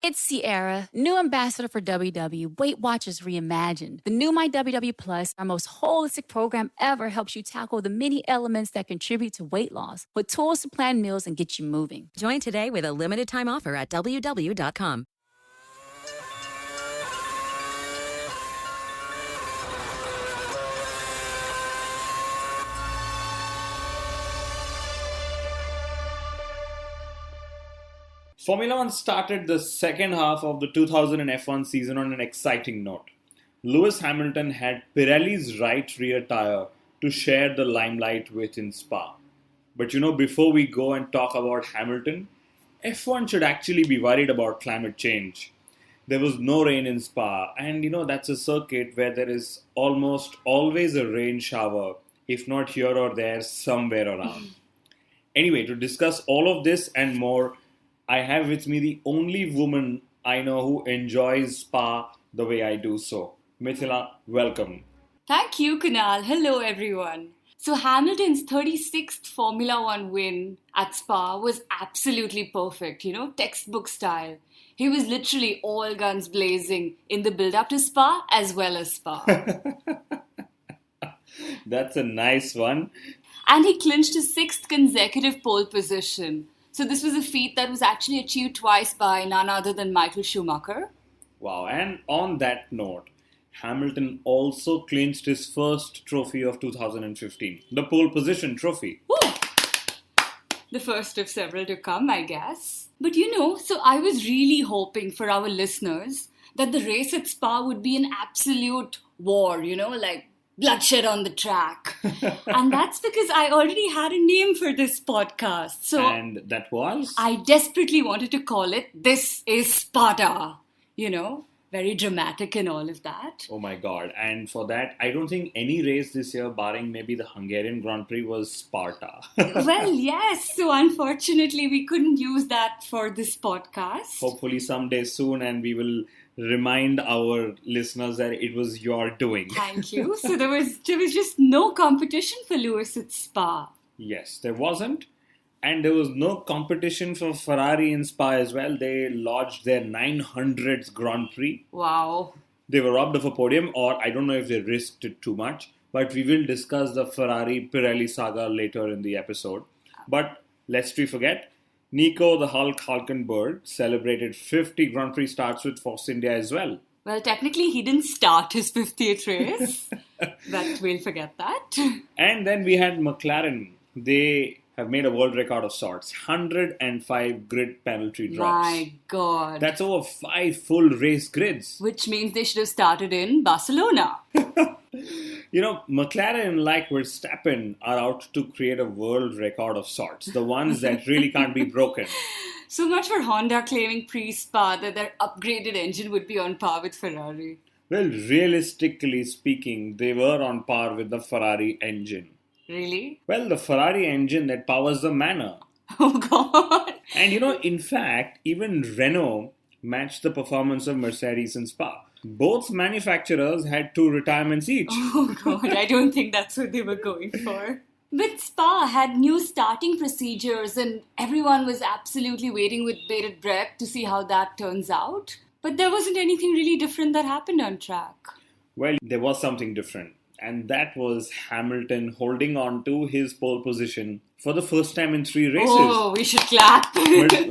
It's Sierra, new ambassador for WW, Weight Watchers Reimagined. The new My WW Plus, our most holistic program ever, helps you tackle the many elements that contribute to weight loss with tools to plan meals and get you moving. Join today with a limited time offer at WW.com. Formula One started the second half of the 2000 F1 season on an exciting note. Lewis Hamilton had Pirelli's right rear tyre to share the limelight with in Spa. But before we go and talk about Hamilton, F1 should actually be worried about climate change. There was no rain in Spa, and that's a circuit where there is almost always a rain shower, if not here or there, somewhere around. Anyway, to discuss all of this and more, I have with me the only woman I know who enjoys Spa the way I do so. Mithila, welcome. Thank you, Kunal. Hello, everyone. So Hamilton's 36th Formula One win at Spa was absolutely perfect, textbook style. He was literally all guns blazing in the build-up to Spa as well as Spa. That's a nice one. And he clinched his 6th consecutive pole position. So this was a feat that was actually achieved twice by none other than Michael Schumacher. Wow, and on that note, Hamilton also clinched his first trophy of 2015, the pole position trophy. Woo! The first of several to come, I guess. But so I was really hoping for our listeners that the race at Spa would be an absolute war, like bloodshed on the track. And that's because I already had a name for this podcast. So and that was? I desperately wanted to call it This is Sparta. Very dramatic and all of that. Oh my God. And for that, I don't think any race this year, barring maybe the Hungarian Grand Prix, was Sparta. Well, yes. So unfortunately, we couldn't use that for this podcast. Hopefully someday soon, and we will remind our listeners that it was your doing. Thank you. So there was just no competition for Lewis at Spa. Yes, there wasn't. And there was no competition for Ferrari in Spa as well. They lodged their 900th Grand Prix. Wow. They were robbed of a podium, or I don't know if they risked it too much. But we will discuss the Ferrari-Pirelli saga later in the episode. But lest we forget, Nico the Hulk Hulkenberg celebrated 50 Grand Prix starts with Force India as well. Well, technically, he didn't start his 50th race, but we'll forget that. And then we had McLaren. They have made a world record of sorts. 105 grid penalty drops. My God. That's over 5 full race grids. Which means they should have started in Barcelona. McLaren, like Verstappen, are out to create a world record of sorts. The ones that really can't be broken. So much for Honda claiming pre-Spa that their upgraded engine would be on par with Ferrari. Well, realistically speaking, they were on par with the Ferrari engine. Really? Well, the Ferrari engine that powers the Manor. Oh, God. And in fact, even Renault matched the performance of Mercedes in Spa. Both manufacturers had 2 retirements each. Oh, God. I don't think that's what they were going for. But Spa had new starting procedures and everyone was absolutely waiting with bated breath to see how that turns out. But there wasn't anything really different that happened on track. Well, there was something different. And that was Hamilton holding on to his pole position for the first time in 3 races. Oh, we should clap.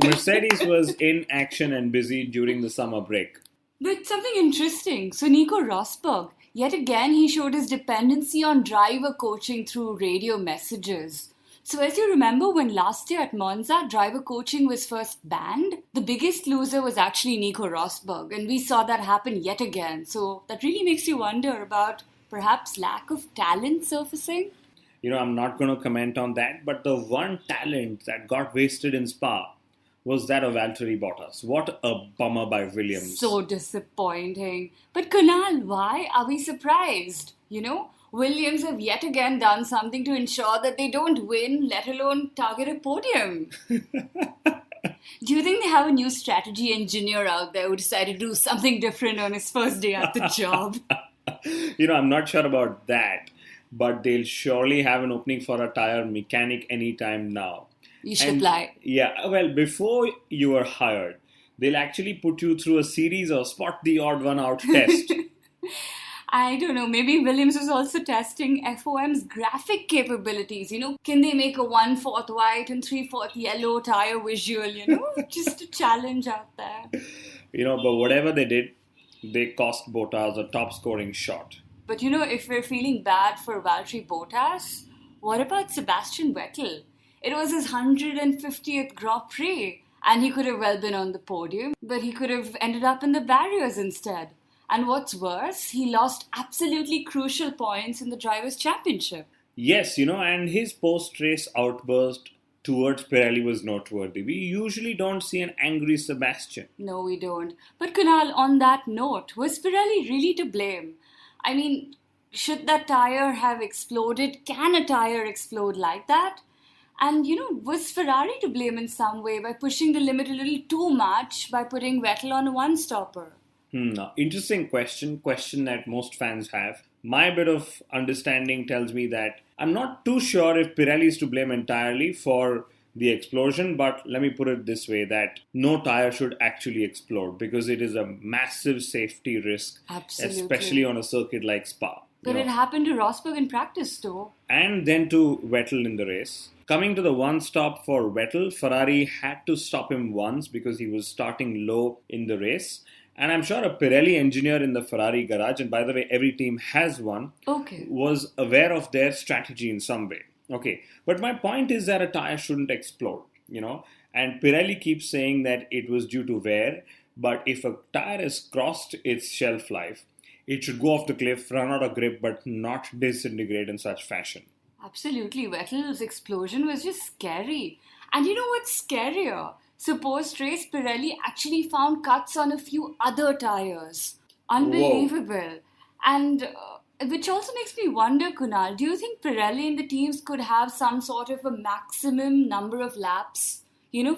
Mercedes was in action and busy during the summer break. But something interesting. So Nico Rosberg, yet again he showed his dependency on driver coaching through radio messages. So as you remember, when last year at Monza, driver coaching was first banned, the biggest loser was actually Nico Rosberg. And we saw that happen yet again. So that really makes you wonder about perhaps lack of talent surfacing? I'm not going to comment on that, but the one talent that got wasted in Spa was that of Valtteri Bottas. What a bummer by Williams. So disappointing. But Kunal, why are we surprised? Williams have yet again done something to ensure that they don't win, let alone target a podium. Do you think they have a new strategy engineer out there who decided to do something different on his first day at the job? I'm not sure about that, but they'll surely have an opening for a tire mechanic anytime now. You should apply. Yeah, well, before you were hired, They'll actually put you through a series of spot the odd one out test. I don't know, maybe Williams was also testing FOM's graphic capabilities. Can they make a 1/4 white and 3/4 yellow tire visual, just a challenge out there. But whatever they did, they cost Bottas a top scoring shot. But if we're feeling bad for Valtteri Bottas, what about Sebastian Vettel? It was his 150th Grand Prix, and he could have well been on the podium, but he could have ended up in the barriers instead. And what's worse, he lost absolutely crucial points in the Drivers' Championship. Yes, and his post-race outburst towards Pirelli was noteworthy. We usually don't see an angry Sebastian. No, we don't. But Kunal, on that note, was Pirelli really to blame? I mean, should that tire have exploded? Can a tire explode like that? And, was Ferrari to blame in some way by pushing the limit a little too much by putting Vettel on a one-stopper? Interesting question that most fans have. My bit of understanding tells me that I'm not too sure if Pirelli is to blame entirely for the explosion, but let me put it this way, that no tire should actually explode because it is a massive safety risk, Absolutely. Especially on a circuit like Spa. But it happened to Rosberg in practice though. And then to Vettel in the race. Coming to the one stop for Vettel, Ferrari had to stop him once because he was starting low in the race. And I'm sure a Pirelli engineer in the Ferrari garage, and by the way, every team has one, was aware of their strategy in some way. Okay, but my point is that a tire shouldn't explode, and Pirelli keeps saying that it was due to wear, but if a tire has crossed its shelf life, it should go off the cliff, run out of grip, but not disintegrate in such fashion. Absolutely, Vettel's explosion was just scary. And you know what's scarier? So post-race, Pirelli actually found cuts on a few other tires. Unbelievable. Whoa. And which also makes me wonder, Kunal, do you think Pirelli and the teams could have some sort of a maximum number of laps,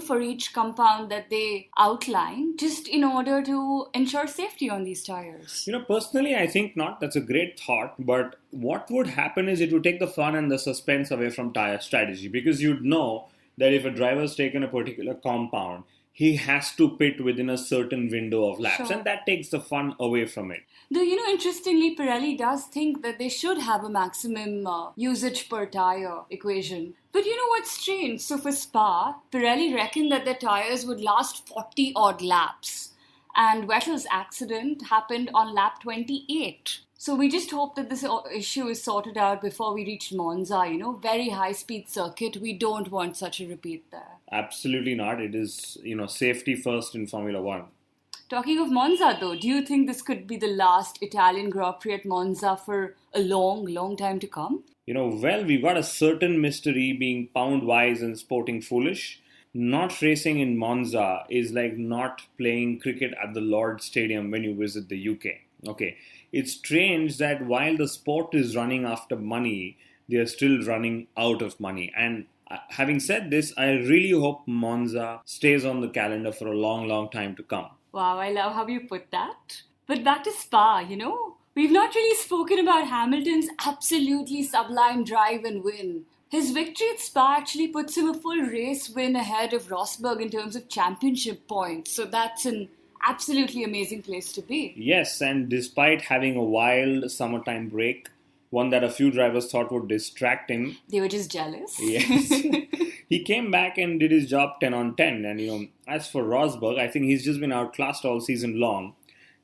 for each compound that they outline, just in order to ensure safety on these tires? Personally, I think not. That's a great thought. But what would happen is it would take the fun and the suspense away from tire strategy, because you'd know that if a driver's taken a particular compound, he has to pit within a certain window of laps. Sure. And that takes the fun away from it. Though, interestingly, Pirelli does think that they should have a maximum usage per tire equation. But what's strange? So for Spa, Pirelli reckoned that their tires would last 40-odd laps. And Vettel's accident happened on lap 28. So we just hope that this issue is sorted out before we reach Monza, very high-speed circuit. We don't want such a repeat there. Absolutely not. It is, safety first in Formula One. Talking of Monza though, do you think this could be the last Italian Grand Prix at Monza for a long, long time to come? Well, we've got a certain mystery being pound-wise and sporting foolish. Not racing in Monza is like not playing cricket at the Lord's Stadium when you visit the UK. Okay, it's strange that while the sport is running after money, they are still running out of money. And having said this, I really hope Monza stays on the calendar for a long, long time to come. Wow, I love how you put that. But back to Spa, we've not really spoken about Hamilton's absolutely sublime drive and win. His victory at Spa actually puts him a full race win ahead of Rosberg in terms of championship points. So that's an absolutely amazing place to be. Yes, and despite having a wild summertime break, one that a few drivers thought would distract him. They were just jealous. Yes. He came back and did his job 10 on 10. And, as for Rosberg, I think he's just been outclassed all season long.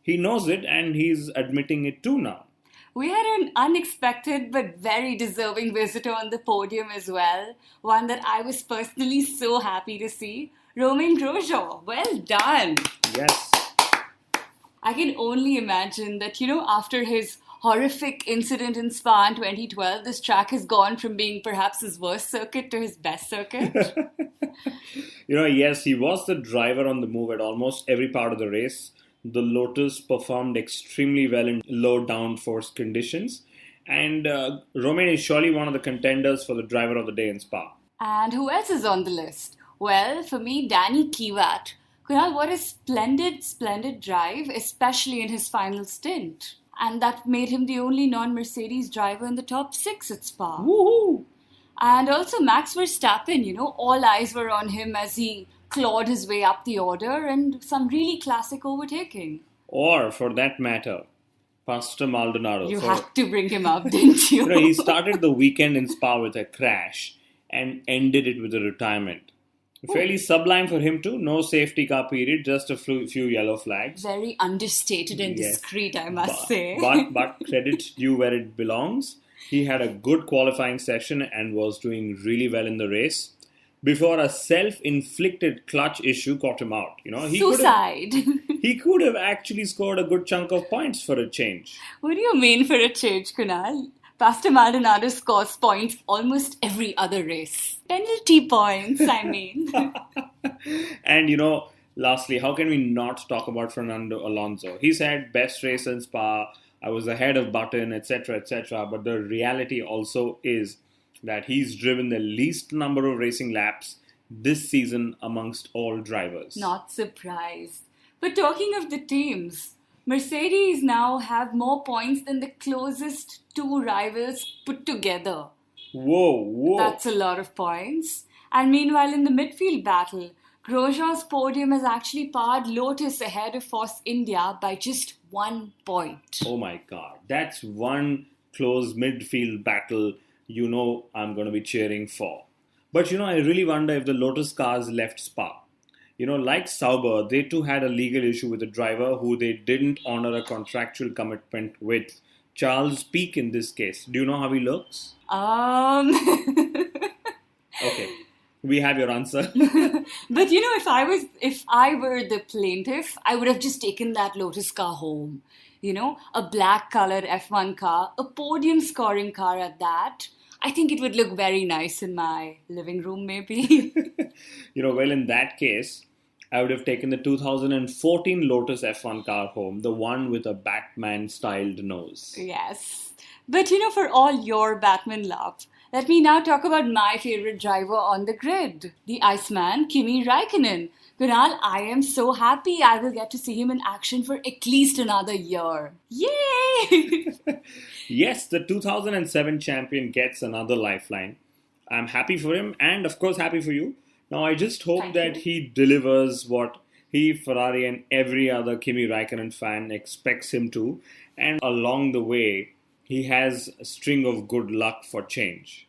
He knows it and he's admitting it too now. We had an unexpected but very deserving visitor on the podium as well. One that I was personally so happy to see. Romain Grosjean. Well done. Yes. I can only imagine that, after his horrific incident in Spa in 2012, this track has gone from being perhaps his worst circuit to his best circuit. Yes, he was the driver on the move at almost every part of the race. The Lotus performed extremely well in low downforce conditions. And Romain is surely one of the contenders for the driver of the day in Spa. And who else is on the list? Well, for me, Danny Kiewat. Kunal, what a splendid, splendid drive, especially in his final stint. And that made him the only non-Mercedes driver in the top 6 at Spa. Woohoo! And also Max Verstappen, all eyes were on him as he clawed his way up the order and some really classic overtaking. Or, for that matter, Pastor Maldonado. You had to bring him up, didn't you? He started the weekend in Spa with a crash and ended it with a retirement. Fairly sublime for him too. No safety car period, just a few yellow flags. Very understated and discreet, I must say. But credit due where it belongs. He had a good qualifying session and was doing really well in the race before a self-inflicted clutch issue caught him out. Suicide. He could have actually scored a good chunk of points for a change. What do you mean for a change, Kunal? Pastor Maldonado scores points almost every other race. Penalty points, I mean. And lastly, how can we not talk about Fernando Alonso? He said, best race in Spa, I was ahead of Button, etc., etc. But the reality also is that he's driven the least number of racing laps this season amongst all drivers. Not surprised. But talking of the teams, Mercedes now have more points than the closest two rivals put together. Whoa. That's a lot of points. And meanwhile, in the midfield battle, Grosjean's podium has actually parred Lotus ahead of Force India by just 1 point. Oh my God. That's one close midfield battle I'm going to be cheering for. But I really wonder if the Lotus cars left Spa. Like Sauber, they too had a legal issue with a driver who they didn't honor a contractual commitment with. Charles Peake in this case. Do you know how he looks? Okay, we have your answer. But if I were the plaintiff, I would have just taken that Lotus car home. A black colored F1 car, a podium scoring car at that. I think it would look very nice in my living room, maybe. Well, in that case, I would have taken the 2014 Lotus F1 car home, the one with a Batman-styled nose. Yes. But for all your Batman love, let me now talk about my favorite driver on the grid, the Iceman, Kimi Raikkonen. Kunal, I am so happy I will get to see him in action for at least another year. Yay! Yes, the 2007 champion gets another lifeline. I'm happy for him and, of course, happy for you. Now, I just hope that he delivers what he, Ferrari, and every other Kimi Raikkonen fan expects him to. And along the way, he has a string of good luck for change.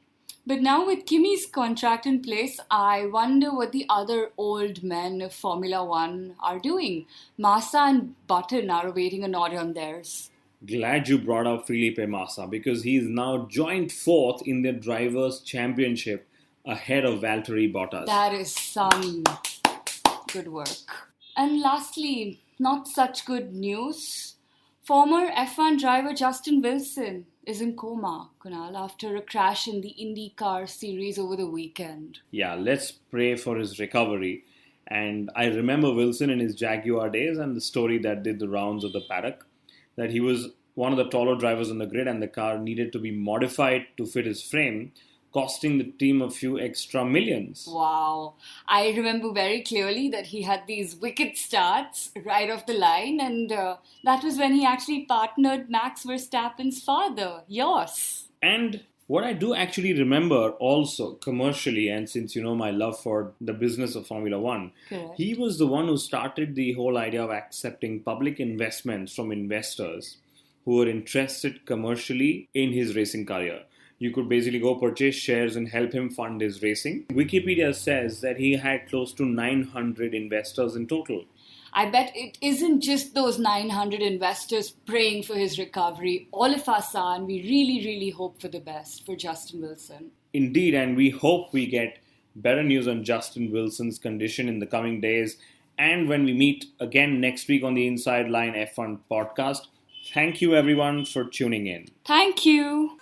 But now with Kimi's contract in place, I wonder what the other old men of Formula One are doing. Massa and Button are awaiting an order on theirs. Glad you brought up Felipe Massa because he is now joint fourth in the Drivers' Championship ahead of Valtteri Bottas. That is some good work. And lastly, not such good news. Former F1 driver Justin Wilson is in coma, Kunal, after a crash in the IndyCar series over the weekend. Yeah, let's pray for his recovery. And I remember Wilson in his Jaguar days and the story that did the rounds of the paddock, that he was one of the taller drivers on the grid and the car needed to be modified to fit his frame, costing the team a few extra millions. Wow. I remember very clearly that he had these wicked starts right off the line, and that was when he actually partnered Max Verstappen's father, Jos. And what I do actually remember also commercially, and since you know my love for the business of Formula One, Correct. He was the one who started the whole idea of accepting public investments from investors who were interested commercially in his racing career. You could basically go purchase shares and help him fund his racing. Wikipedia says that he had close to 900 investors in total. I bet it isn't just those 900 investors praying for his recovery. All of us are, and we really, really hope for the best for Justin Wilson. Indeed, and we hope we get better news on Justin Wilson's condition in the coming days. And when we meet again next week on the Inside Line F1 podcast, thank you everyone for tuning in. Thank you.